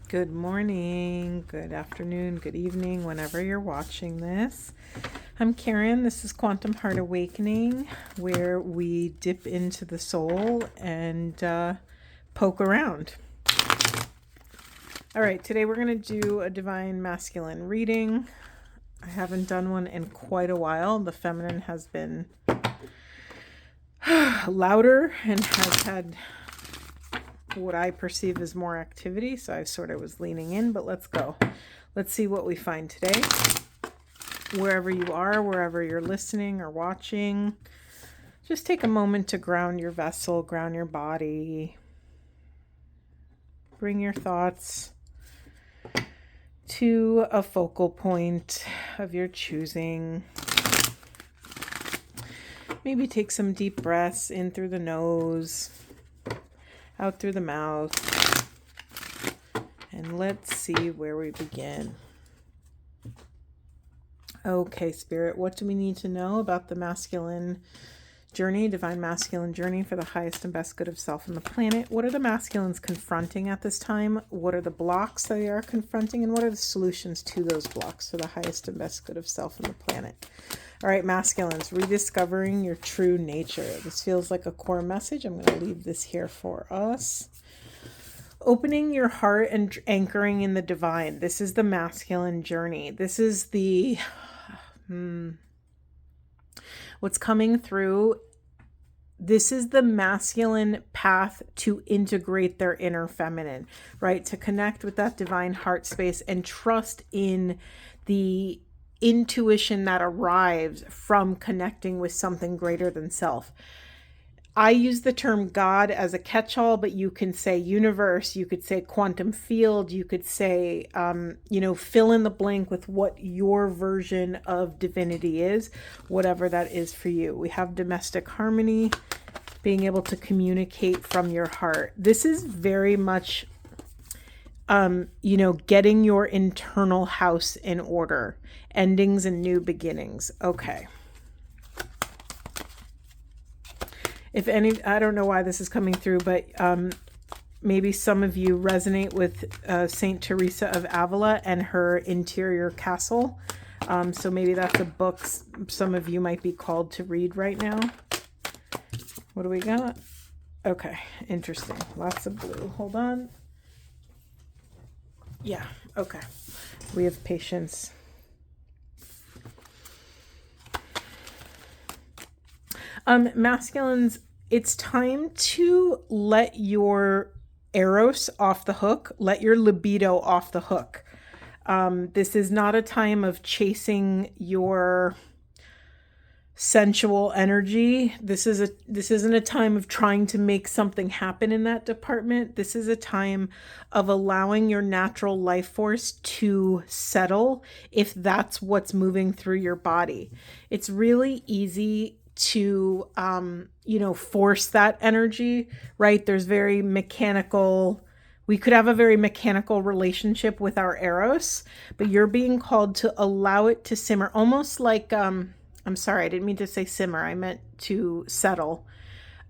Good morning, good afternoon, good evening, whenever you're watching this. I'm Karen. This is Quantum Heart Awakening, where we dip into the soul and poke around. All right, today we're going to do a Divine Masculine reading. I haven't done one in quite a while. The feminine has been louder and has had what I perceive as more activity, so I sort of was leaning in, but let's go. Let's see what we find today. Wherever you are, wherever you're listening or watching, just take a moment to ground your vessel, ground your body. Bring your thoughts to a focal point of your choosing. Maybe take some deep breaths in through the nose, out through the mouth, and let's see where we begin. Okay, Spirit, what do we need to know about the masculine journey, divine masculine journey for the highest and best good of self and the planet? What are the masculines confronting at this time? What are the blocks they are confronting? And what are the solutions to those blocks for the highest and best good of self and the planet? All right, masculines, rediscovering your true nature. This feels like a core message. I'm going to leave this here for us. Opening your heart and anchoring in the divine. This is the masculine journey. This is the what's coming through. This is the masculine path to integrate their inner feminine, right? To connect with that divine heart space and trust in the intuition that arrives from connecting with something greater than self. I use the term God as a catch-all, but you can say universe, you could say quantum field, you could say, fill in the blank with what your version of divinity is, whatever that is for you. We have domestic harmony, being able to communicate from your heart. This is very much, getting your internal house in order, endings and new beginnings. Okay. I don't know why this is coming through, but maybe some of you resonate with Saint Teresa of Avila and her interior castle. So maybe that's a book some of you might be called to read right now. What do we got? Okay, interesting. Lots of blue. Hold on. Yeah, okay. We have patience. Masculines, it's time to let your eros off the hook, let your libido off the hook. This is not a time of chasing your sensual energy. This isn't a time of trying to make something happen in that department. This is a time of allowing your natural life force to settle if that's what's moving through your body. It's really easy to force that energy, right? There's very mechanical, we could have a very mechanical relationship with our eros, but you're being called to allow it to simmer, almost like I'm sorry, I didn't mean to say simmer, I meant to settle.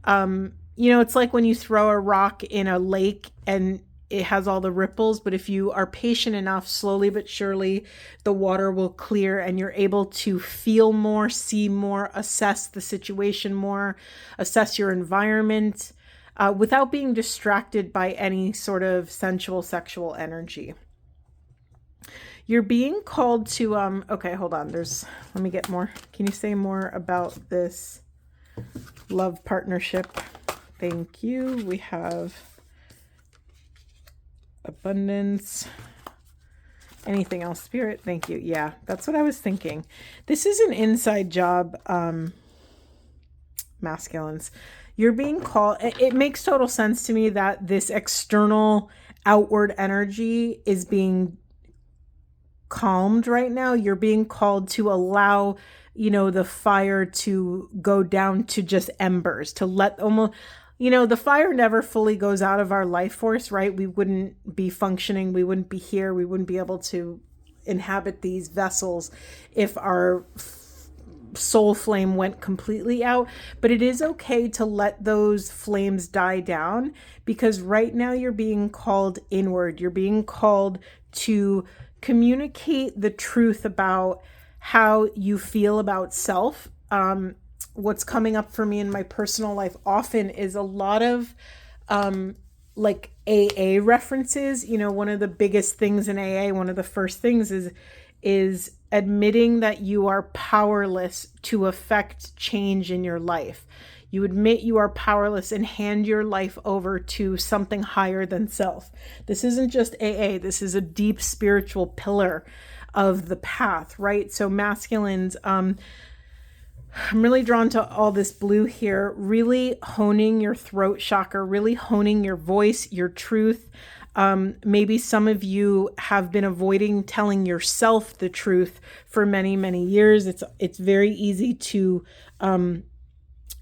It's like when you throw a rock in a lake and it has all the ripples, but if you are patient enough, slowly but surely, the water will clear and you're able to feel more, see more, assess the situation more, assess your environment, without being distracted by any sort of sensual, sexual energy. You're being called to, okay, hold on. Let me get more. Can you say more about this love partnership? Thank you. We have abundance. Anything else, Spirit? Thank you. Yeah, that's what I was thinking. This is an inside job, masculines. You're being called, it makes total sense to me that this external outward energy is being calmed right now. You're being called to allow, the fire to go down to just embers, to let almost, the fire never fully goes out of our life force, right? We wouldn't be functioning. We wouldn't be here. We wouldn't be able to inhabit these vessels if our soul flame went completely out, but it is okay to let those flames die down, because right now you're being called inward. You're being called to communicate the truth about how you feel about self. What's coming up for me in my personal life often is a lot of like AA references. You know, one of the biggest things in AA, one of the first things is admitting that you are powerless to affect change in your life. You admit you are powerless and hand your life over to something higher than self. This isn't just AA. This is a deep spiritual pillar of the path, right? So masculines, I'm really drawn to all this blue here, really honing your throat chakra, really honing your voice, your truth. Maybe some of you have been avoiding telling yourself the truth for many, many years. It's very easy to,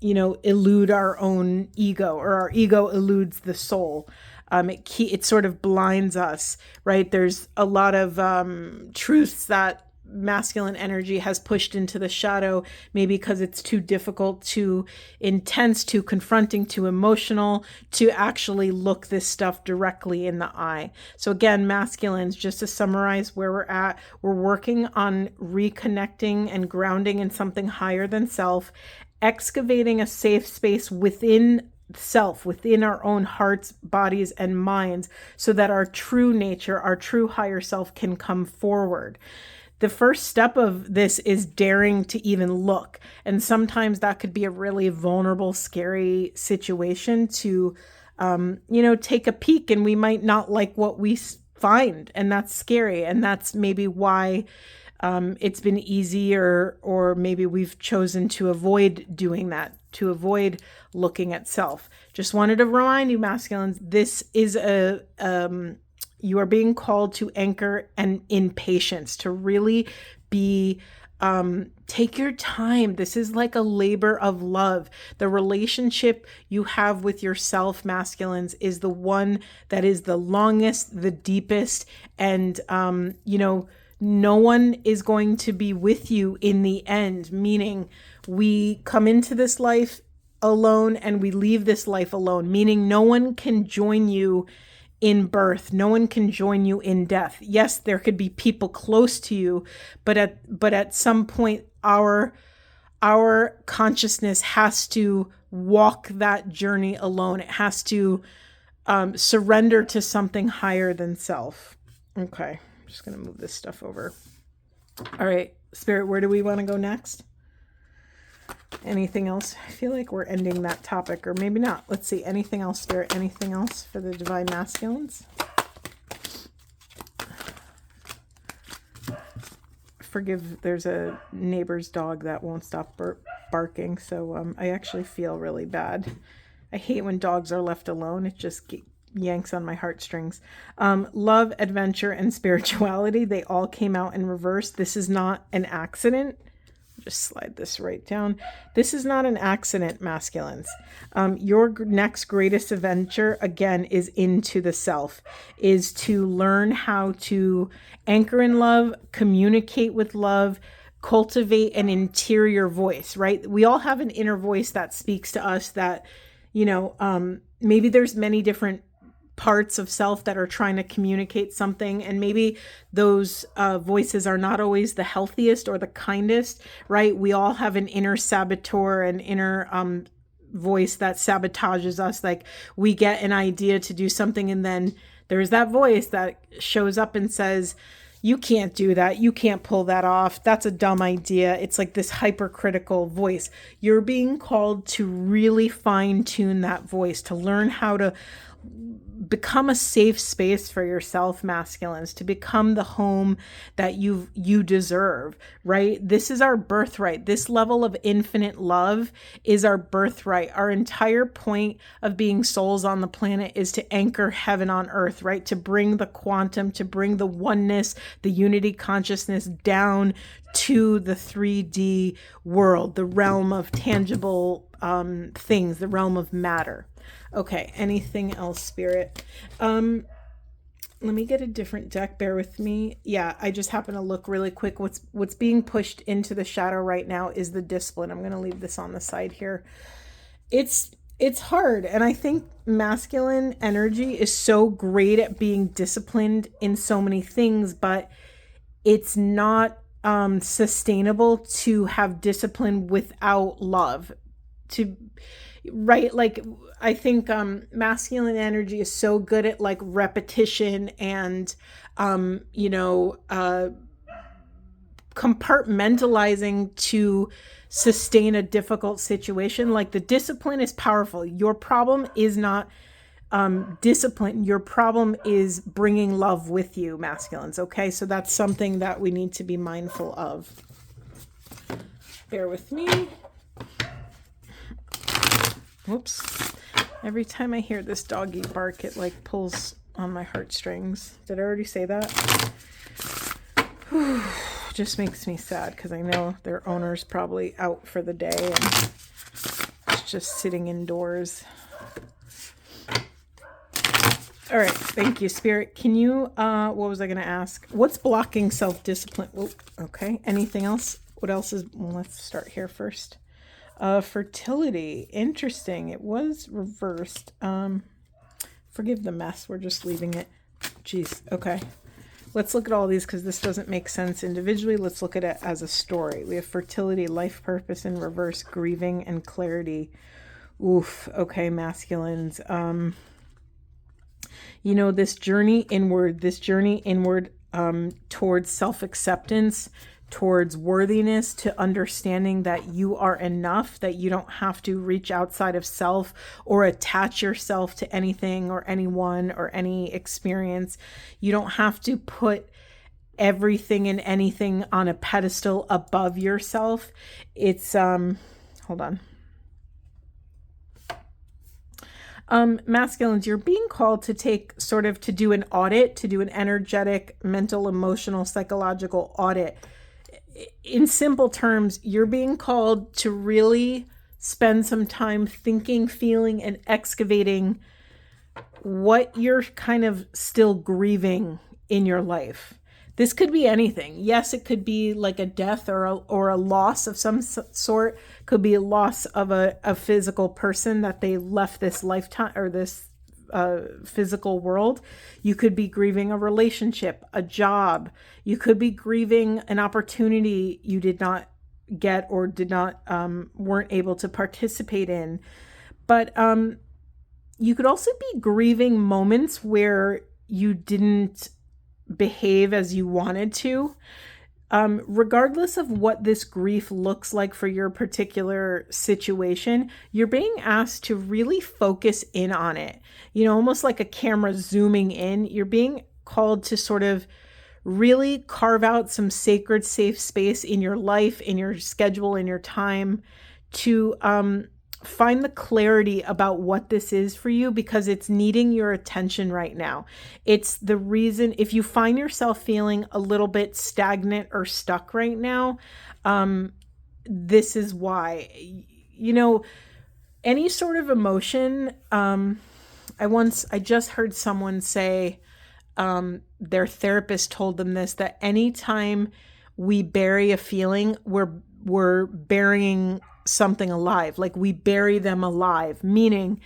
elude our own ego, or our ego eludes the soul. It sort of blinds us, right? There's a lot of truths that masculine energy has pushed into the shadow, maybe because it's too difficult, too intense, too confronting, too emotional to actually look this stuff directly in the eye. So again, masculines, just to summarize where we're at, we're working on reconnecting and grounding in something higher than self, excavating a safe space within self, within our own hearts, bodies, and minds, so that our true nature, our true higher self can come forward. The first step of this is daring to even look. And sometimes that could be a really vulnerable, scary situation to, take a peek, and we might not like what we find. And that's scary. And that's maybe why it's been easier, or maybe we've chosen to avoid doing that, to avoid looking at self. Just wanted to remind you, masculines, this is you are being called to anchor and in patience, to really be, take your time. This is like a labor of love. The relationship you have with yourself, masculines, is the one that is the longest, the deepest, and, no one is going to be with you in the end, meaning we come into this life alone and we leave this life alone, meaning no one can join you in birth. No one can join you in death. Yes, there could be people close to you, but at some point our consciousness has to walk that journey alone. It has to surrender to something higher than self. Okay, I'm just going to move this stuff over. All right, Spirit, where do we want to go next? Anything else? I feel like we're ending that topic, or maybe not. Let's see. Anything else, Spirit? Anything else for the divine masculines? Forgive, there's a neighbor's dog that won't stop barking, so I actually feel really bad. I hate when dogs are left alone. It just yanks on my heartstrings. Love, adventure, and spirituality, they all came out in reverse. This is not an accident. Just slide this right down. This is not an accident, masculines. Your next greatest adventure, again, is into the self, is to learn how to anchor in love, communicate with love, cultivate an interior voice, right? We all have an inner voice that speaks to us that, maybe there's many different parts of self that are trying to communicate something, and maybe those voices are not always the healthiest or the kindest, right? We all have an inner saboteur, an inner voice that sabotages us. Like, we get an idea to do something, and then there's that voice that shows up and says, you can't do that. You can't pull that off. That's a dumb idea. It's like this hypercritical voice. You're being called to really fine tune that voice, to learn how to become a safe space for yourself, masculines, to become the home that you deserve, right? This is our birthright. This level of infinite love is our birthright. Our entire point of being souls on the planet is to anchor heaven on earth, right? To bring the quantum, to bring the oneness, the unity consciousness down to the 3D world, the realm of tangible things, the realm of matter. Okay, anything else, Spirit? let me get a different deck. Bear with me. Yeah, I just happen to look really quick. What's being pushed into the shadow right now is the discipline. I'm going to leave this on the side here. It's hard, and I think masculine energy is so great at being disciplined in so many things, but it's not sustainable to have discipline without love. To right, like I think masculine energy is so good at like repetition and compartmentalizing to sustain a difficult situation. Like the discipline is powerful. Your problem is not discipline. Your problem is bringing love with you, masculines. Okay, so that's something that we need to be mindful of. Bear with me. Whoops. Every time I hear this doggy bark, it like pulls on my heartstrings. Did I already say that? Just makes me sad because I know their owner's probably out for the day and it's just sitting indoors. All right, thank you, Spirit. Can you, what was I going to ask? What's blocking self-discipline? Oh, okay, anything else? What else is, well, let's start here first. Fertility, interesting. It was reversed. Forgive the mess, we're just leaving it. Jeez, okay. Let's look at all these because this doesn't make sense individually. Let's look at it as a story. We have fertility, life purpose in reverse, grieving, and clarity. Oof, okay, masculines. This journey inward towards self-acceptance, towards worthiness, to understanding that you are enough, that you don't have to reach outside of self or attach yourself to anything or anyone or any experience. You don't have to put everything and anything on a pedestal above yourself. It's, hold on. Masculines, you're being called to to do an audit, to do an energetic, mental, emotional, psychological audit. In simple terms, you're being called to really spend some time thinking, feeling, and excavating what you're kind of still grieving in your life. This could be anything. Yes, it could be like a death or a loss of some sort. Could be a loss of a physical person that they left this lifetime or this physical world. You could be grieving a relationship, a job. You could be grieving an opportunity you did not get or weren't able to participate in. But you could also be grieving moments where you didn't behave as you wanted to. Regardless of what this grief looks like for your particular situation, you're being asked to really focus in on it. Almost like a camera zooming in. You're being called to sort of really carve out some sacred, safe space in your life, in your schedule, in your time to find the clarity about what this is for you, because it's needing your attention right now. It's the reason, if you find yourself feeling a little bit stagnant or stuck right now, this is why. Any sort of emotion, I just heard someone say, their therapist told them this, that anytime we bury a feeling, we're burying something alive. Like we bury them alive, meaning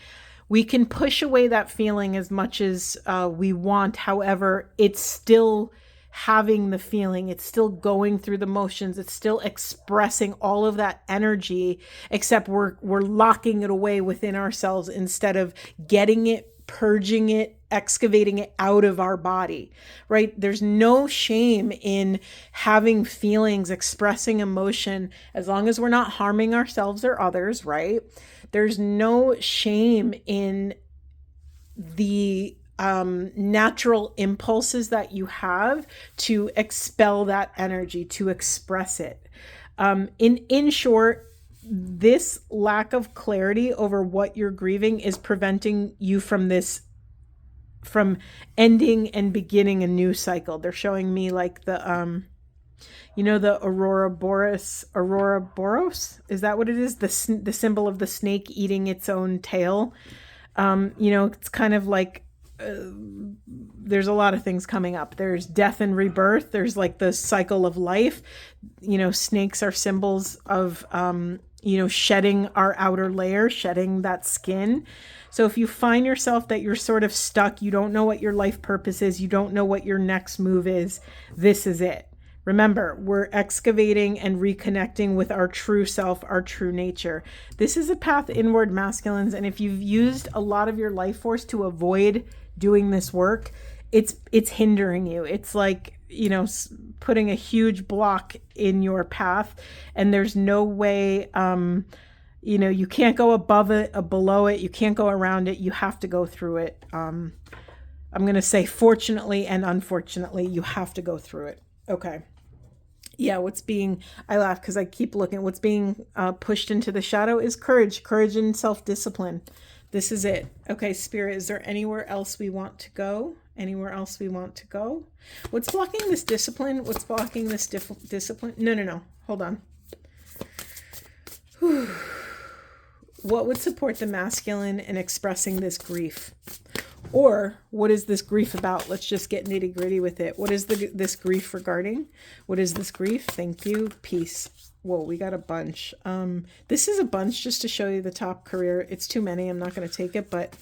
we can push away that feeling as much as we want. However, it's still having the feeling. It's still going through the motions. It's still expressing all of that energy, except we're locking it away within ourselves instead of getting it, purging it, excavating it out of our body, right? There's no shame in having feelings, expressing emotion, as long as we're not harming ourselves or others, right? There's no shame in the natural impulses that you have to expel that energy, to express it. In short, this lack of clarity over what you're grieving is preventing you from ending and beginning a new cycle. They're showing me like the the Aurora Boros, is that what it is? The symbol of the snake eating its own tail. It's kind of like there's a lot of things coming up. There's death and rebirth. There's like the cycle of life. Snakes are symbols of, shedding our outer layer, shedding that skin. So if you find yourself that you're sort of stuck, you don't know what your life purpose is, you don't know what your next move is, this is it. Remember, we're excavating and reconnecting with our true self, our true nature. This is a path inward, masculines. And if you've used a lot of your life force to avoid doing this work, it's hindering you. It's like, putting a huge block in your path, and there's no way, you can't go above it or below it. You can't go around it. You have to go through it. I'm going to say fortunately and unfortunately, you have to go through it. Okay. Yeah, I laugh because I keep looking. What's being pushed into the shadow is courage and self-discipline. This is it. Okay, Spirit, is there anywhere else we want to go? What's blocking this discipline? What's blocking this discipline? No. Hold on. Whew. What would support the masculine in expressing this grief? Or what is this grief about? Let's just get nitty gritty with it. What is this grief regarding? What is this grief? Thank you. Peace. Whoa, we got a bunch. This is a bunch just to show you the top career. It's too many. I'm not going to take it, but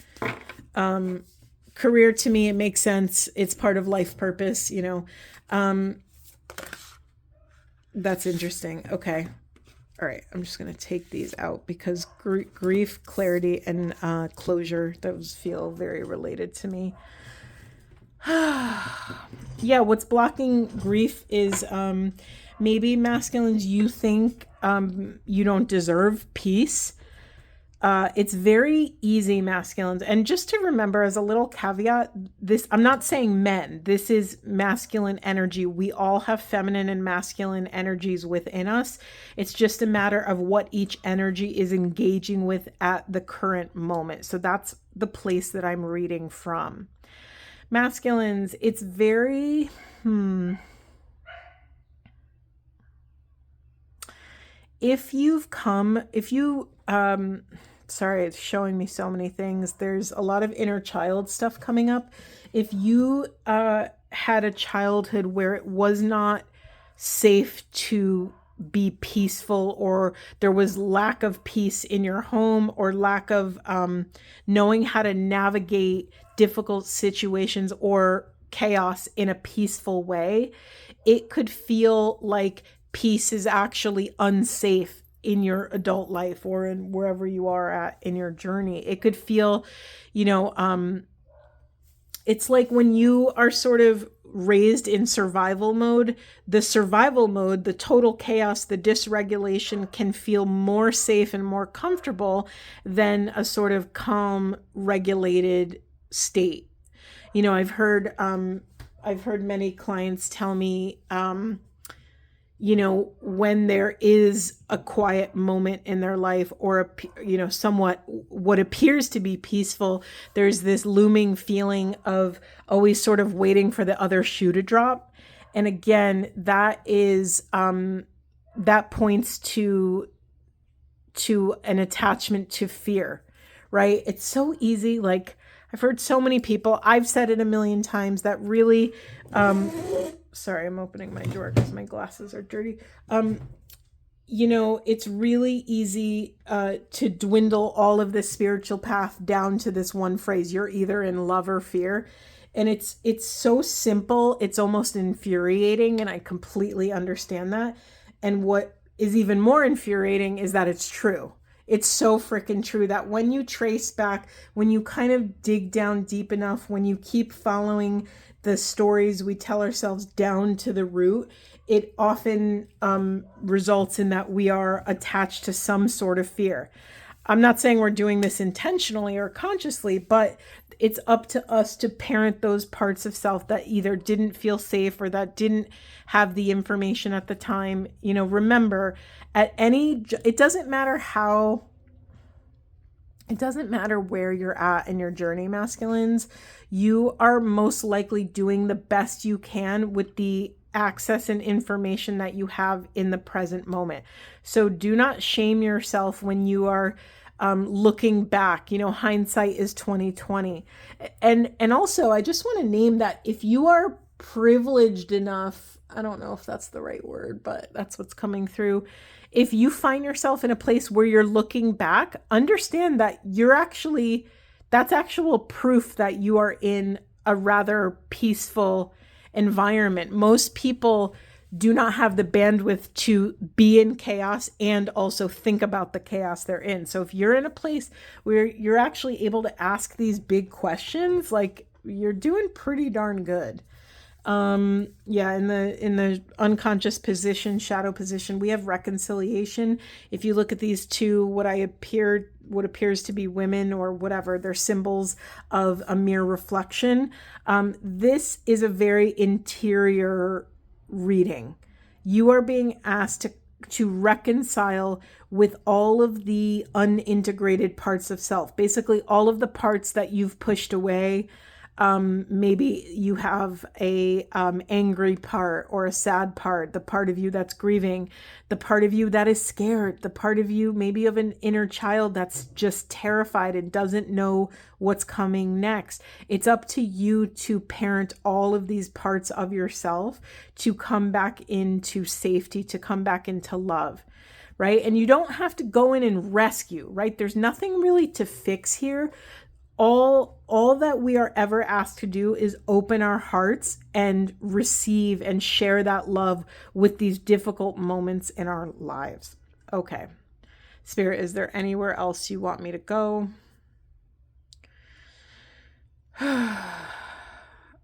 career to me, it makes sense. It's part of life purpose, that's interesting. Okay. All right. I'm just going to take these out because grief, clarity, and closure, those feel very related to me. Yeah. What's blocking grief is maybe masculines, you think you don't deserve peace. It's very easy, masculines. And just to remember as a little caveat, I'm not saying men, this is masculine energy. We all have feminine and masculine energies within us. It's just a matter of what each energy is engaging with at the current moment. So that's the place that I'm reading from. Masculines, it's very, sorry, it's showing me so many things. There's a lot of inner child stuff coming up. If you had a childhood where it was not safe to be peaceful, or there was lack of peace in your home, or lack of knowing how to navigate difficult situations or chaos in a peaceful way, it could feel like peace is actually unsafe in your adult life or in wherever you are at in your journey. It could feel, it's like when you are sort of raised in survival mode, the total chaos, the dysregulation can feel more safe and more comfortable than a sort of calm, regulated state. I've heard many clients tell me, when there is a quiet moment in their life, or somewhat what appears to be peaceful, there's this looming feeling of always sort of waiting for the other shoe to drop. And again, that is that points to an attachment to fear, right? It's so easy. Like, I've heard so many people, I've said it a million times, that really, sorry, I'm opening my drawer because my glasses are dirty. It's really easy to dwindle all of this spiritual path down to this one phrase. You're either in love or fear. And it's so simple. It's almost infuriating. And I completely understand that. And what is even more infuriating is that it's true. It's so freaking true that when you trace back, when you kind of dig down deep enough, when you keep following the stories we tell ourselves down to the root, it often results in that we are attached to some sort of fear. I'm not saying we're doing this intentionally or consciously, but it's up to us to parent those parts of self that either didn't feel safe or that didn't have the information at the time. Remember, it doesn't matter where you're at in your journey, masculines. You are most likely doing the best you can with the access and information that you have in the present moment. So do not shame yourself when you are looking back, hindsight is 2020. And also, I just want to name that if you are privileged enough, I don't know if that's the right word, but that's what's coming through. If you find yourself in a place where you're looking back, understand that that's actual proof that you are in a rather peaceful environment. Most people do not have the bandwidth to be in chaos and also think about the chaos they're in. So if you're in a place where you're actually able to ask these big questions, like, you're doing pretty darn good. Yeah, in the unconscious position, shadow position, we have reconciliation. If you look at these two, what appears to be women or whatever, they're symbols of a mirror reflection. This is a very interior reading. You are being asked to reconcile with all of the unintegrated parts of self, basically all of the parts that you've pushed away. Maybe you have a angry part or a sad part, the part of you that's grieving, the part of you that is scared, the part of you maybe of an inner child that's just terrified and doesn't know what's coming next. It's up to you to parent all of these parts of yourself to come back into safety, to come back into love. Right? And you don't have to go in and rescue, right? There's nothing really to fix here. All that we are ever asked to do is open our hearts and receive and share that love with these difficult moments in our lives. Okay. Spirit, is there anywhere else you want me to go?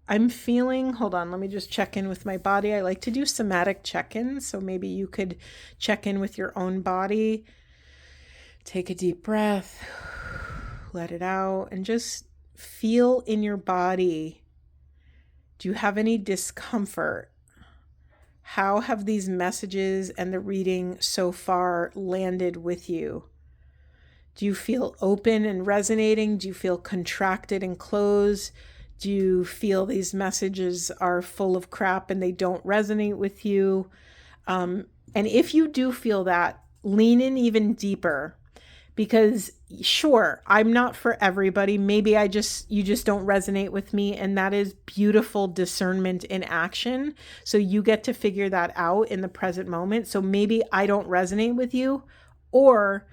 I'm feeling, hold on, let me just check in with my body. I like to do somatic check-ins, so maybe you could check in with your own body. Take a deep breath. Let it out and just feel in your body. Do you have any discomfort? How have these messages and the reading so far landed with you? Do you feel open and resonating? Do you feel contracted and closed? Do you feel these messages are full of crap and they don't resonate with you? And if you do feel that, lean in even deeper. Because sure, I'm not for everybody. Maybe you just don't resonate with me, and that is beautiful discernment in action. So you get to figure that out in the present moment. So maybe I don't resonate with you, or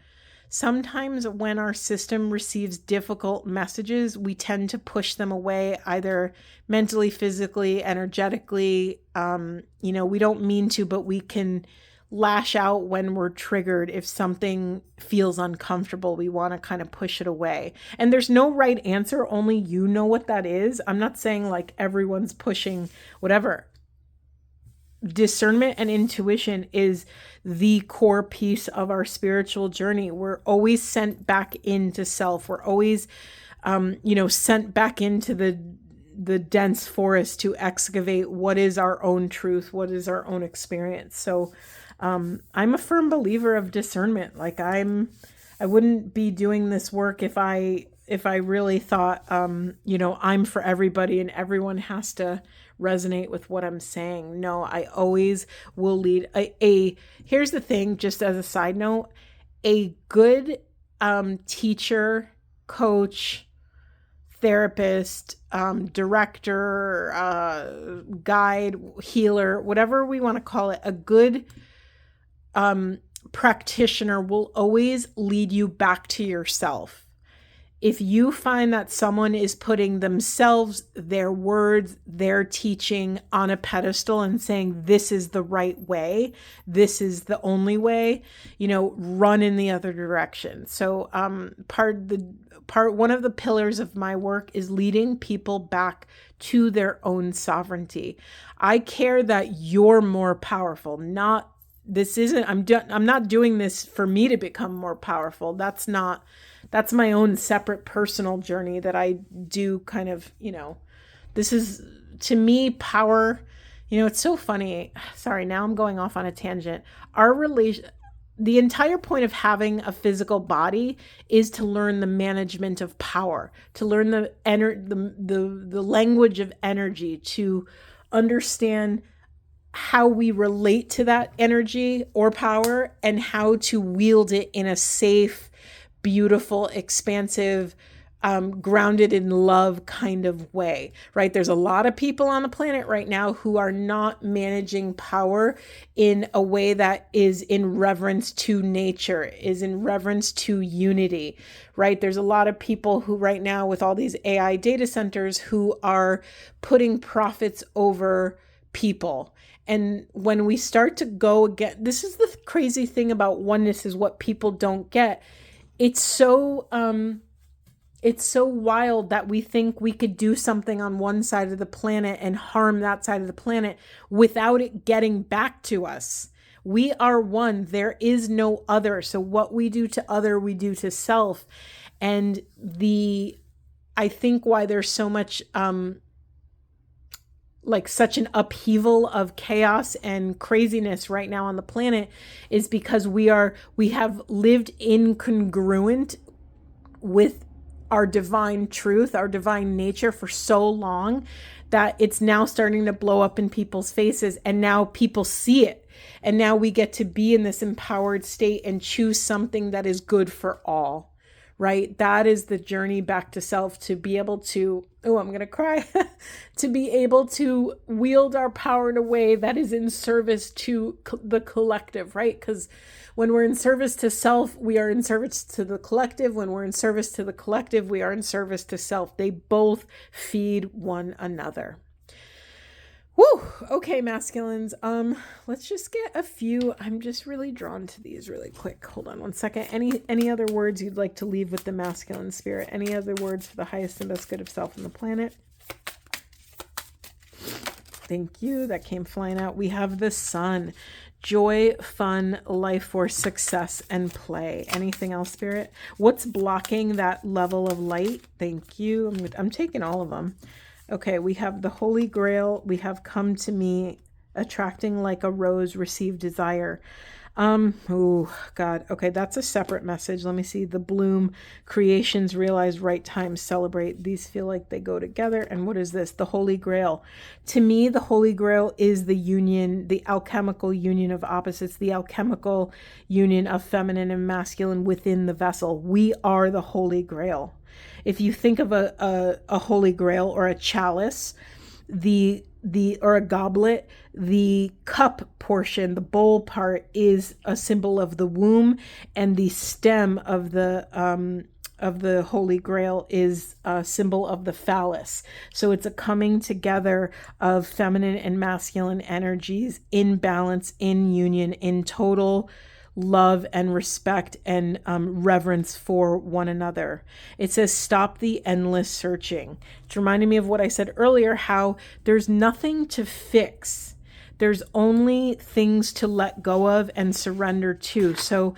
sometimes when our system receives difficult messages, we tend to push them away, either mentally, physically, energetically. We don't mean to, but we can lash out when we're triggered. If something feels uncomfortable, we want to kind of push it away. And there's no right answer. Only you know what that is. I'm not saying like everyone's pushing whatever. Discernment and intuition is the core piece of our spiritual journey. We're always sent back into self. We're always, sent back into the dense forest to excavate what is our own truth, what is our own experience. So I'm a firm believer of discernment. Like I wouldn't be doing this work if I really thought, I'm for everybody and everyone has to resonate with what I'm saying. No, I always will lead here's the thing, just as a side note, a good teacher, coach, therapist, director, guide, healer, whatever we want to call it, a good practitioner will always lead you back to yourself. If you find that someone is putting themselves, their words, their teaching on a pedestal and saying, this is the right way, this is the only way, run in the other direction. So one of the pillars of my work is leading people back to their own sovereignty. I care that you're more powerful, I'm not doing this for me to become more powerful. That's my own separate personal journey that I do kind of, this is, to me, power. It's so funny. Sorry, now I'm going off on a tangent. The entire point of having a physical body is to learn the management of power, to learn the language of energy, to understand how we relate to that energy or power and how to wield it in a safe, beautiful, expansive, grounded in love kind of way, right? There's a lot of people on the planet right now who are not managing power in a way that is in reverence to nature, is in reverence to unity, right? There's a lot of people who right now with all these AI data centers who are putting profits over people. And when we start to go again, this is the crazy thing about oneness, is what people don't get. It's so wild that we think we could do something on one side of the planet and harm that side of the planet without it getting back to us. We are one. There is no other. So what we do to other, we do to self. And I think why there's so much, like such an upheaval of chaos and craziness right now on the planet is because we have lived incongruent with our divine truth, our divine nature for so long that it's now starting to blow up in people's faces, and now people see it. And now we get to be in this empowered state and choose something that is good for all, right? That is the journey back to self, to be able to, oh, I'm going to cry, to be able to wield our power in a way that is in service to the collective, right? Because when we're in service to self, we are in service to the collective. When we're in service to the collective, we are in service to self. They both feed one another. Woo! Okay, masculines. Let's just get a few. I'm just really drawn to these really quick. Hold on one second. Any other words you'd like to leave with the masculine spirit? Any other words for the highest and best good of self and the planet? Thank you. That came flying out. We have the sun. Joy, fun, life force, success, and play. Anything else, Spirit? What's blocking that level of light? Thank you. I'm taking all of them. Okay, we have the Holy Grail. We have come to me, attracting like a rose, receive desire. Oh God. Okay, that's a separate message. Let me see. The bloom, creations, realize, right time, celebrate. These feel like they go together. And what is this? The Holy Grail. To me, the Holy Grail is the union, the alchemical union of opposites, the alchemical union of feminine and masculine within the vessel. We are the Holy Grail. If you think of a Holy Grail or a chalice, or a goblet, the cup portion, the bowl part, is a symbol of the womb, and the stem of the Holy Grail is a symbol of the phallus. So it's a coming together of feminine and masculine energies in balance, in union, in total love and respect and reverence for one another. It says, stop the endless searching. It's reminding me of what I said earlier, how there's nothing to fix. There's only things to let go of and surrender to. So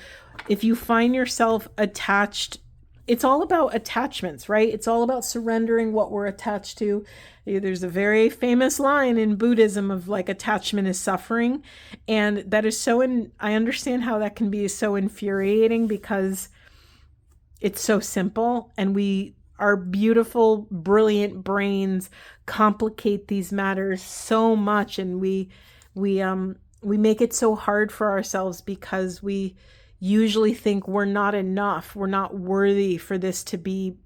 if you find yourself attached, it's all about attachments, right? It's all about surrendering what we're attached to. There's a very famous line in Buddhism of like, attachment is suffering. And that is I understand how that can be so infuriating, because it's so simple, and our beautiful, brilliant brains complicate these matters so much. And we make it so hard for ourselves because we usually think we're not enough. We're not worthy for this to be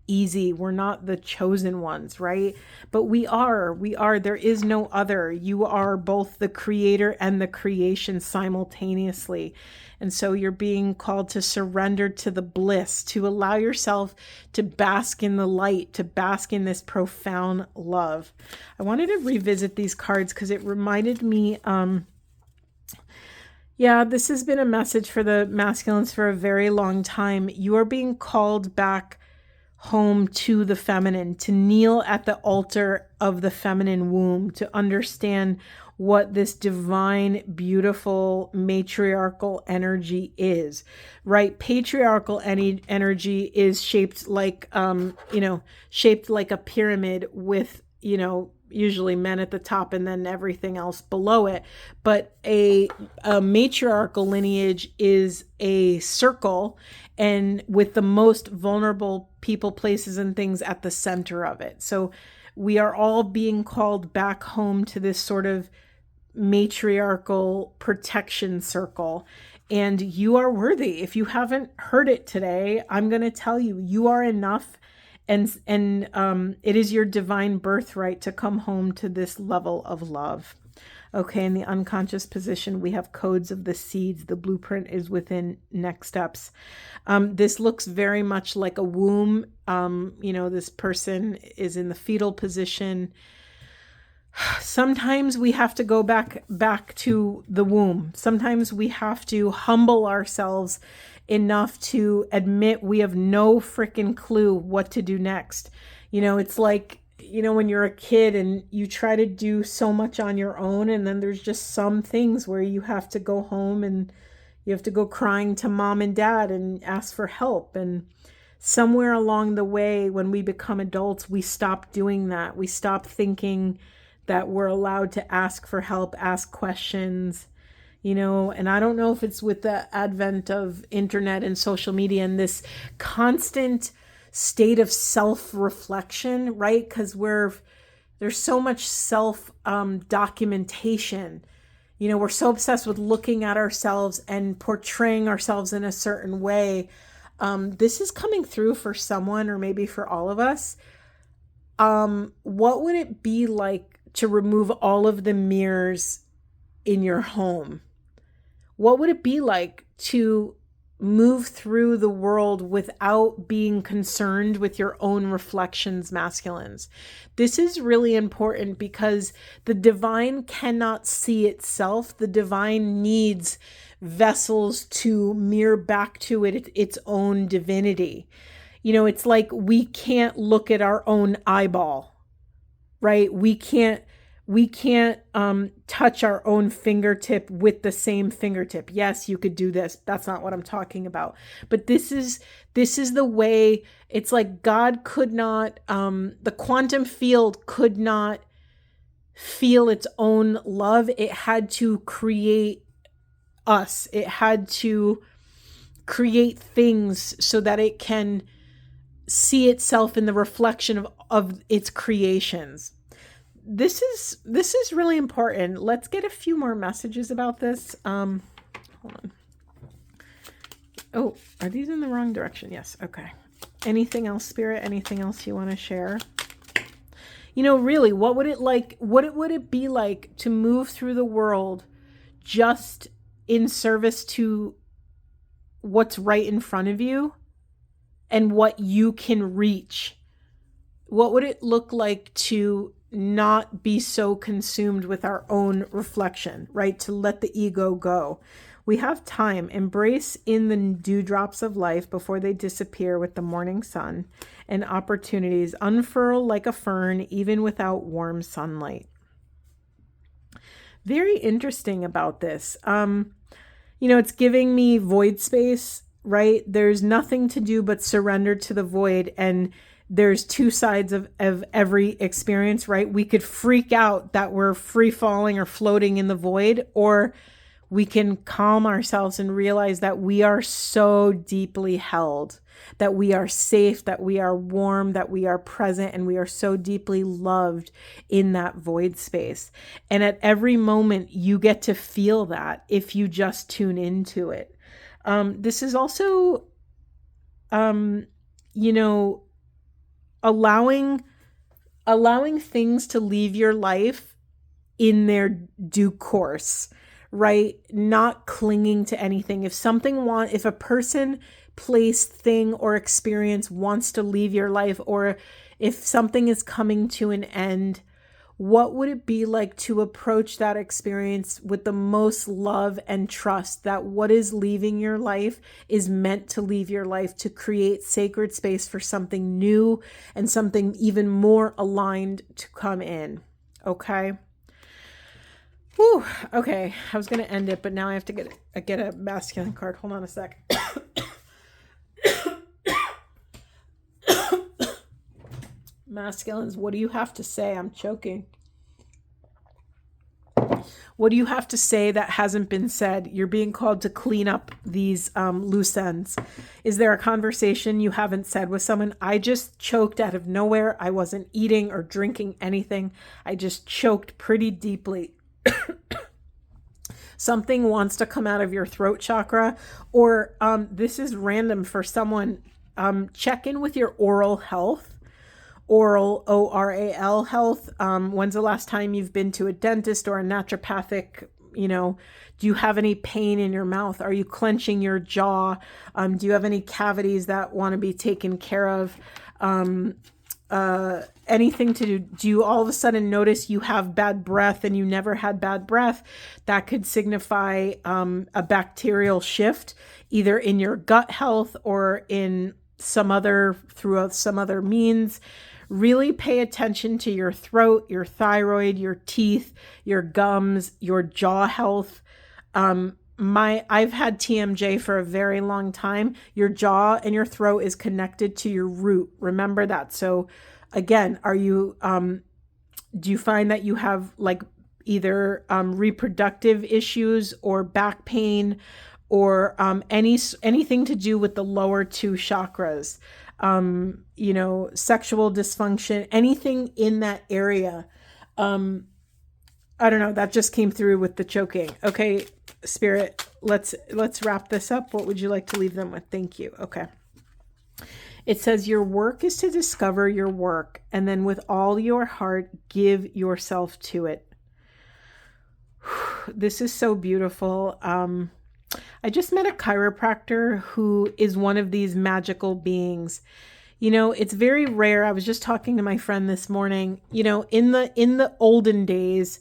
easy. We're not the chosen ones, right? But we are. There is no other. You are both the creator and the creation simultaneously. And so you're being called to surrender to the bliss, to allow yourself to bask in the light, to bask in this profound love. I wanted to revisit these cards because it reminded me, this has been a message for the masculines for a very long time. You are being called back home to the feminine, to kneel at the altar of the feminine womb, to understand what this divine, beautiful, matriarchal energy is, right? Patriarchal energy is shaped like, shaped like a pyramid with, usually men at the top and then everything else below it. But a matriarchal lineage is a circle, and with the most vulnerable people, places, and things at the center of it. So we are all being called back home to this sort of matriarchal protection circle. And you are worthy. If you haven't heard it today, I'm going to tell you, you are enough. And it is your divine birthright to come home to this level of love. Okay, in the unconscious position, we have codes of the seeds. The blueprint is within next steps. This looks very much like a womb. This person is in the fetal position. Sometimes we have to go back to the womb. Sometimes we have to humble ourselves enough to admit we have no freaking clue what to do next. It's like, when you're a kid and you try to do so much on your own, and then there's just some things where you have to go home and you have to go crying to mom and dad and ask for help. And somewhere along the way, when we become adults, we stop doing that. We stop thinking that we're allowed to ask for help, ask questions, and I don't know if it's with the advent of internet and social media and this constant state of self-reflection, right? Because there's so much self-documentation. We're so obsessed with looking at ourselves and portraying ourselves in a certain way. This is coming through for someone, or maybe for all of us. What would it be like to remove all of the mirrors in your home? What would it be like to move through the world without being concerned with your own reflections, masculines? This is really important because the divine cannot see itself. The divine needs vessels to mirror back to it its own divinity. It's like we can't look at our own eyeball, right? We can't touch our own fingertip with the same fingertip. Yes, you could do this. That's not what I'm talking about. But this is the way. It's like God could not, the quantum field could not feel its own love. It had to create us. It had to create things so that it can see itself in the reflection of its creations. This is really important. Let's get a few more messages about this. Hold on. Oh, are these in the wrong direction? Yes. Okay. Anything else, Spirit? Anything else you want to share? Really, what would it be like to move through the world just in service to what's right in front of you and what you can reach? What would it look like to not be so consumed with our own reflection, right? To let the ego go. We have time. Embrace in the dewdrops of life before they disappear with the morning sun, and opportunities unfurl like a fern even without warm sunlight. Very interesting about this. It's giving me void space, right? There's nothing to do but surrender to the void, and there's two sides of every experience, right? We could freak out that we're free falling or floating in the void, or we can calm ourselves and realize that we are so deeply held, that we are safe, that we are warm, that we are present, and we are so deeply loved in that void space. And at every moment, you get to feel that if you just tune into it. This is also, allowing things to leave your life in their due course, right? Not clinging to anything. If a person, place, thing, or experience wants to leave your life, or if something is coming to an end, what would it be like to approach that experience with the most love and trust that what is leaving your life is meant to leave your life to create sacred space for something new and something even more aligned to come in? Okay. Whew. Okay. I was going to end it, but now I have to get a masculine card. Hold on a sec. Masculines, what do you have to say? I'm choking. What do you have to say that hasn't been said? You're being called to clean up these loose ends. Is there a conversation you haven't said with someone? I just choked out of nowhere. I wasn't eating or drinking anything. I just choked pretty deeply. something wants to come out of your throat chakra, or this is random for someone, check in with your oral health. Oral, ORAL health. When's the last time you've been to a dentist or a naturopathic? Do you have any pain in your mouth? Are you clenching your jaw? Do you have any cavities that want to be taken care of? Anything to do you all of a sudden notice you have bad breath and you never had bad breath? That could signify a bacterial shift, either in your gut health or in through some other means. Really pay attention to your throat, your thyroid, your teeth, your gums, your jaw health. I've had TMJ for a very long time. Your jaw and your throat is connected to your root. Remember that. So again, do you find that you have like either reproductive issues or back pain or anything to do with the lower two chakras? Sexual dysfunction, anything in that area. I don't know, that just came through with the choking. Okay, Spirit, let's wrap this up. What would you like to leave them with? Thank you. Okay. It says your work is to discover your work, and then with all your heart, give yourself to it. This is so beautiful. I just met a chiropractor who is one of these magical beings. It's very rare. I was just talking to my friend this morning. In the olden days,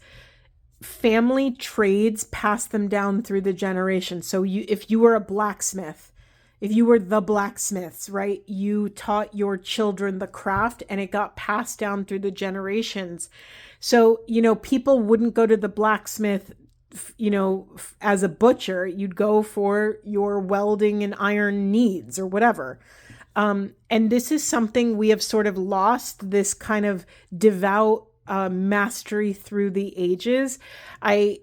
family trades passed them down through the generation. So if you were a blacksmith, if you were the blacksmiths, right, you taught your children the craft and it got passed down through the generations. So, people wouldn't go to the blacksmith, as a butcher. You'd go for your welding and iron needs or whatever. And this is something we have sort of lost, this kind of devout mastery through the ages. I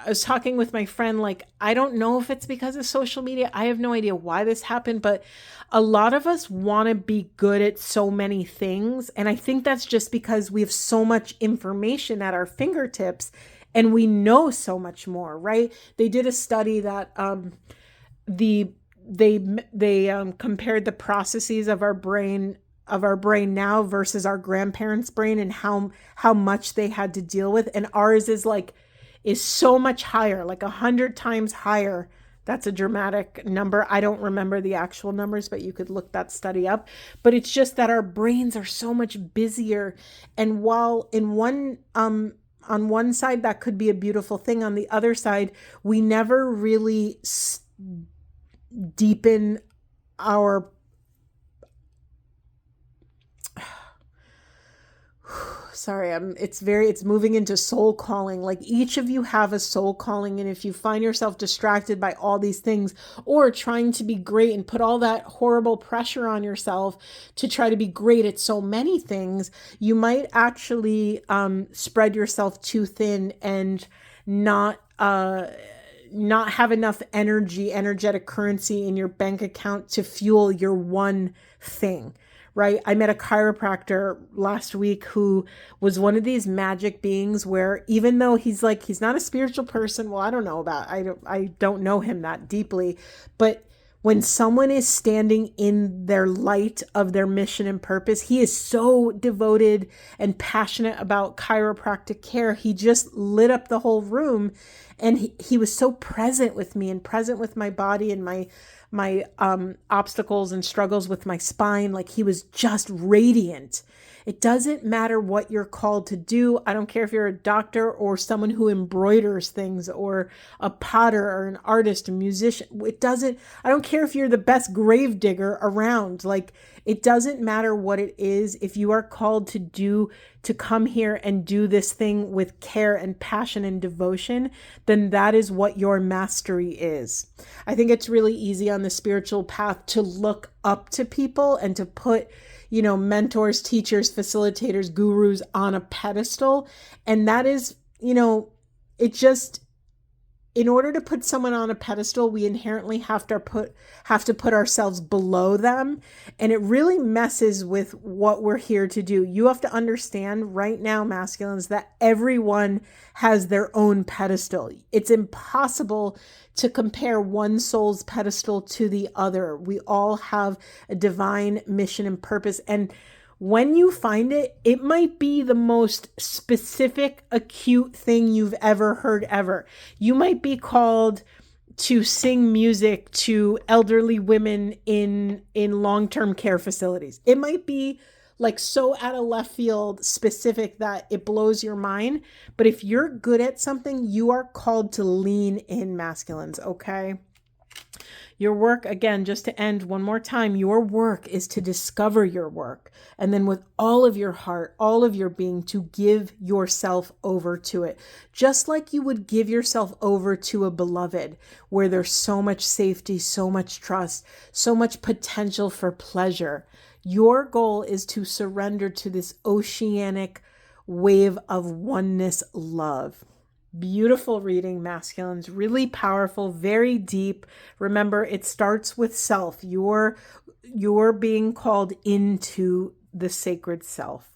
was talking with my friend, like, I don't know if it's because of social media. I have no idea why this happened, but a lot of us want to be good at so many things. And I think that's just because we have so much information at our fingertips and we know so much more, right? They did a study that they compared the processes of our brain now versus our grandparents' brain and how much they had to deal with, and ours is so much higher, like 100 times higher. That's a dramatic number. I don't remember the actual numbers, but you could look that study up. But it's just that our brains are so much busier, and while on one side that could be a beautiful thing, on the other side we never really deepen our it's moving into soul calling. Like, each of you have a soul calling, and if you find yourself distracted by all these things or trying to be great and put all that horrible pressure on yourself to try to be great at so many things, you might actually spread yourself too thin and not have enough energetic currency in your bank account to fuel your one thing, right? I met a chiropractor last week who was one of these magic beings where, even though he's not a spiritual person, well, I don't know him that deeply, but when someone is standing in their light of their mission and purpose, he is so devoted and passionate about chiropractic care. He just lit up the whole room, and he was so present with me and present with my body and my obstacles and struggles with my spine. Like, he was just radiant. It doesn't matter what you're called to do. I don't care if you're a doctor or someone who embroiders things or a potter or an artist, a musician. I don't care if you're the best grave digger around. Like, it doesn't matter what it is. If you are called to come here and do this thing with care and passion and devotion, then that is what your mastery is. I think it's really easy on the spiritual path to look up to people and to put, mentors, teachers, facilitators, gurus on a pedestal. And that is, it in order to put someone on a pedestal, we inherently have to put ourselves below them. And it really messes with what we're here to do. You have to understand right now, masculines, that everyone has their own pedestal. It's impossible to compare one soul's pedestal to the other. We all have a divine mission and purpose. And when you find it, it might be the most specific, acute thing you've ever heard ever. You might be called to sing music to elderly women in long-term care facilities. It might be like so out of left field specific that it blows your mind. But if you're good at something, you are called to lean in, masculines, okay? Your work, again, just to end one more time, your work is to discover your work. And then with all of your heart, all of your being, to give yourself over to it. Just like you would give yourself over to a beloved, where there's so much safety, so much trust, so much potential for pleasure. Your goal is to surrender to this oceanic wave of oneness love. Beautiful reading, masculines, really powerful, very deep. Remember, it starts with self. You're being called into the sacred self.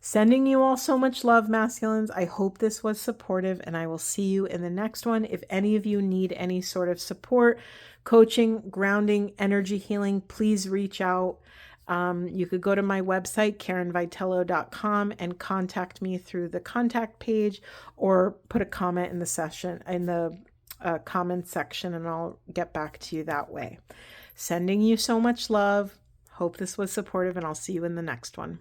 Sending you all so much love, masculines. I hope this was supportive, and I will see you in the next one. If any of you need any sort of support, coaching, grounding, energy healing, please reach out. You could go to my website, KarenVitello.com, and contact me through the contact page, or put a comment in the comment section, and I'll get back to you that way. Sending you so much love. Hope this was supportive, and I'll see you in the next one.